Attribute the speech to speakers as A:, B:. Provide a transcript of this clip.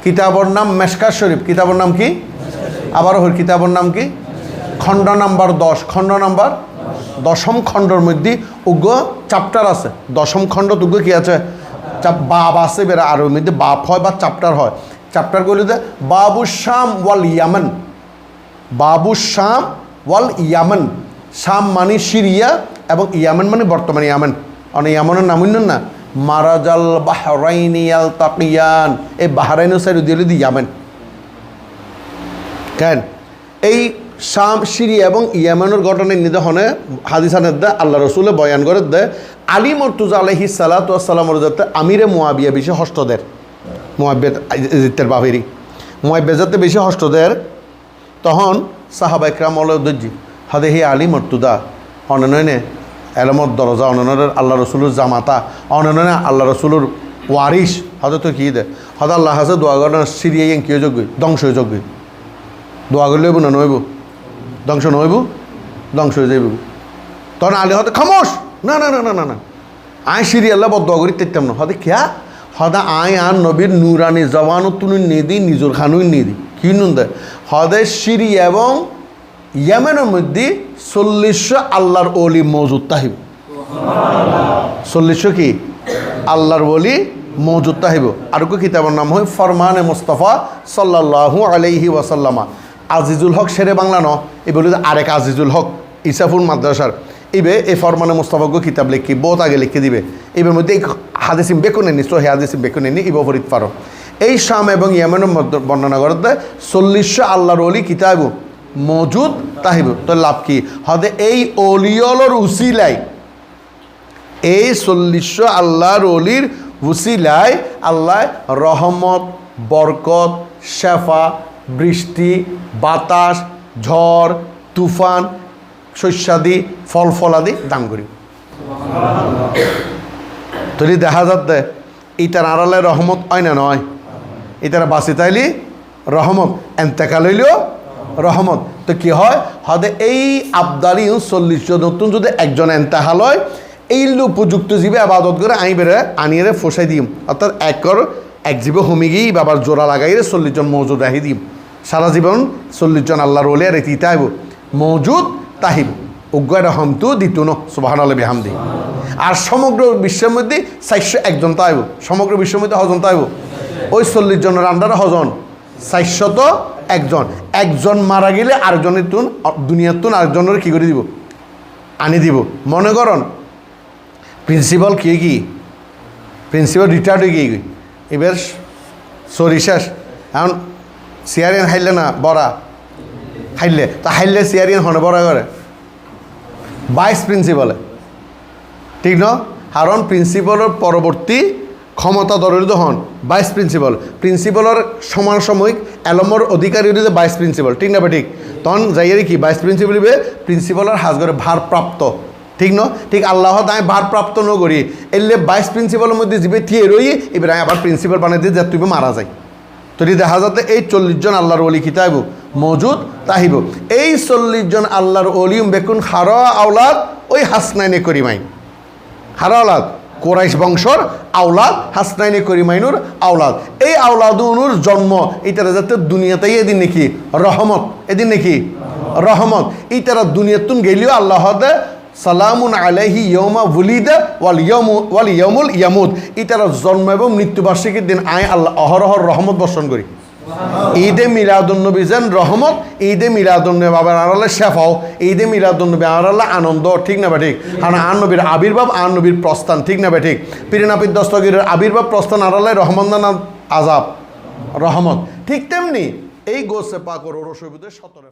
A: কিতাবর নাম মেশকাত শরীফ। কিতাবর নাম কি? আবারও হই, কিতাবর নাম কি? খণ্ড নাম্বার 10। খণ্ড নাম্বার 10ম খণ্ডর মধ্যে উগ্র চ্যাপ্টার আছে। 10ম খণ্ড উগ্র কি আছে? বাব আছে, বেড়া আর ওর মধ্যে বাপ হয় বা চ্যাপ্টার হয়। চ্যাপ্টারগুলিতে বাবু শাম ওয়াল ইয়ামান, বাবু শাম ওয়াল ইয়ামান। শাম মানে সিরিয়া এবং ইয়ামান মানে বর্তমানে ইয়ামান। অনেক ইয়ামানের নাম উন্নন না, মারাজাল বাহরাইনি ইয়ালতাকিয়ান, এই বাহরাইনের সাইড দিয়ে ইয়ামান। কেন এই শাম সিরিয়া এবং ইয়ামানের ঘটনার নিদর্শনে হাদিসানের দেয় আল্লাহ রসুলে বয়ান করে দেয় আলী মুর্তুজা আলাইহিস সালাতু ওয়াস সালামের যাতে আমিরে মুয়াবিয়া বেশি হস্তদের, মুয়াবিয়াতের বাবেরি মুয়াবিয়া যাতে বেশি হস্তদের, তখন সাহাবা ইকরাম অলৌদ্দি হদে হি আলী মুর্তুদা অননয়নে এলমত দরজা, অননের আল্লাহ রসুলের জামাতা, অনননে আল্লাহ রসুলের ওয়ারিস হয়তো তো কী দে হয়তো আল্লাহ হাসে দোয়া করেন সিরিয়া ইং কিয় যোগ্য ধ্বংস হয়ে যোগ্য, দোয়া করলে হইব না নইব, ধ্বংস নইব, ধ্বংস হয়ে যাইব। তখন আলী হতে খামোশ, না না না না না না আয় সিরিয়া আল্লাহ বদ দোয়া করি তেতাম না হতে খেয়া হদা আয় আর নবীর নুরানি জওয়ানও তুনুন নিয়ে দিই, নিজের খানুই নিয়ে দিই। কি নুন দেয় হদে সিরিয়া এবং ইয়ামেনের মধ্যে 40 আল্লাহর ওলি মৌজুদ তাহিব। 40 কি আল্লাহর ওলি মৌজুদ তাহিব। আর কো কিতাবের নাম হয় ফরমানে মুস্তাফা সাল্লাল্লাহু আলাইহি ওয়াসাল্লামা। আজিজুল হক শেরে বাংলা ন, এই বলি আরেক আজিজুল হক ইসাফুল মাদ্রাসার ইবে এই ফরমানে মুস্তাফাকে কিতাব লিখি বহুত আগে লিখে দিবে। এবার মধ্যে এই হাদিসিম বেকুন এনি সহি হাদিসিম বেকুন এনি ইব ফরিদ পারো। এই শাম এবং ইয়ামেনের মধ্যে বর্ণনা করতে 40 আল্লাহর ওলি কিতাব মৌজুদ তাহিব। তো লাভ কি হদে এই অলিয়লর উসিলাই, এই 40 আল্লাহর অলির উসিলায় আল্লাহ রহমত, বরকত, শেফা, বৃষ্টি, বাতাস, ঝড়, তুফান, শস্যাদি, ফল ফলাদি দান করি। যদি দেখা যাচ্ছে ইটার আড়ালে রহমত হয় না নয়, ইটারা বাঁচি তাইলি রহমত, এন্তেকাল হইলেও রহমত। তো কি হয় হদে এই আবদারি 40 নতুন যদি একজন এন্তেকাল হয়, এই উপযুক্ত জীবে আবাদত করে আই বেড়ে আনিয়ে ফসাই দিম, অর্থাৎ এক জীবে হমি গিয়ে বাবার জোড়া লাগাই 40 জন মৌজুদ রাহি দিম। সারা জীবন 40 জন আল্লাহর ওলি আর এটি তাইব মৌজুদ তাহিব। উগ্র রহমতু দিত ন সুবহানাল্লাহি বিহামদি। আর সমগ্র বিশ্বের মধ্যে 401 জন তাইব, সমগ্র বিশ্বের মধ্যে হজন তাইব। ওই 40 জনের আন্ডারে হজন 401 জন। একজন মারা গেলে আরেকজনের তুন দুনিয়ার তুন আরেকজনের কী করে দিব আনি দিব। মনে করুন প্রিন্সিপাল কি প্রিন্সিপাল রিটায়ার্ড হয়ে গিয়ে এবার সরিষাস এখন সিয়ারিয়ান হাইলে না বড়া হাইলে তা হাইলে সিয়ারিয়ান হনে বড়া করে ভাইস প্রিন্সিপালে, ঠিক ন? কারণ প্রিন্সিপালের পরবর্তী ক্ষমতা দরিদ্র হন ভাইস প্রিন্সিপাল। প্রিন্সিপালের সমসাময়িক এলমর অধিকারী হইলে ভাইস প্রিন্সিপাল, ঠিক না? বা ঠিক তখন যাইয়ারে কি ভাইস প্রিন্সিপাল হইবে প্রিন্সিপালের হাজগরে ভারপ্রাপ্ত, ঠিক ন? ঠিক আল্লাহ আমি ভারপ্রাপ্ত ন করি এলে ভাইস প্রিন্সিপালের মধ্যে যাবে থিয়ে রই এবার আমি আবার প্রিন্সিপাল বানিয়ে দিয়ে যা তুমি মারা যায়। তো দেখা যাতে এই 40 জন আল্লাহর ওলি কিতাব মৌজুদ তাহিব। এই 40 জন আল্লাহর ওলিম বেকুন হারা আওলাদ ওই হাসনাইনে করিমাইন, হারা আওলাদ কোরাইশ বংশর আওলাদ হাসনাইনে করিমাইনুর আওলাদ। এই আওলাদুনুর জন্ম এইটারা যাতে দুনিয়াতেই এদিন নাকি রহমত, এদিন নাকি রহমত। এইটারা দুনিয়াতুন গেলেও আল্লাহ দে সালামুন আলাইহি ইয়মা ওয়ালিদা ওয়াল ইয়ামুল ইয়ামুদ। ইতারা জন্ম এবং মৃত্যুবার্ষিকীর দিন আয় আল্লাহ অহরহর রহমত বর্ষণ করি। ঈদে মিলাদুন্নবী যেন রহমত, ঈদে মিলাদুন্নবী বাবার আড়ালে শেফাও, ঈদে মিলাদুন্নবী আড়ালে আনন্দ, ঠিক না বা ঠিক? আর আর নবীর আবির্ভাব, আর নবীর প্রস্থান, ঠিক না বা ঠিক? পীরনাপির দস্তগীরের আবির্ভাব প্রস্থান আড়ালে রহমত না আজাব? রহমত। ঠিক তেমনি এই গোসে পাক ও রসুবিদের 17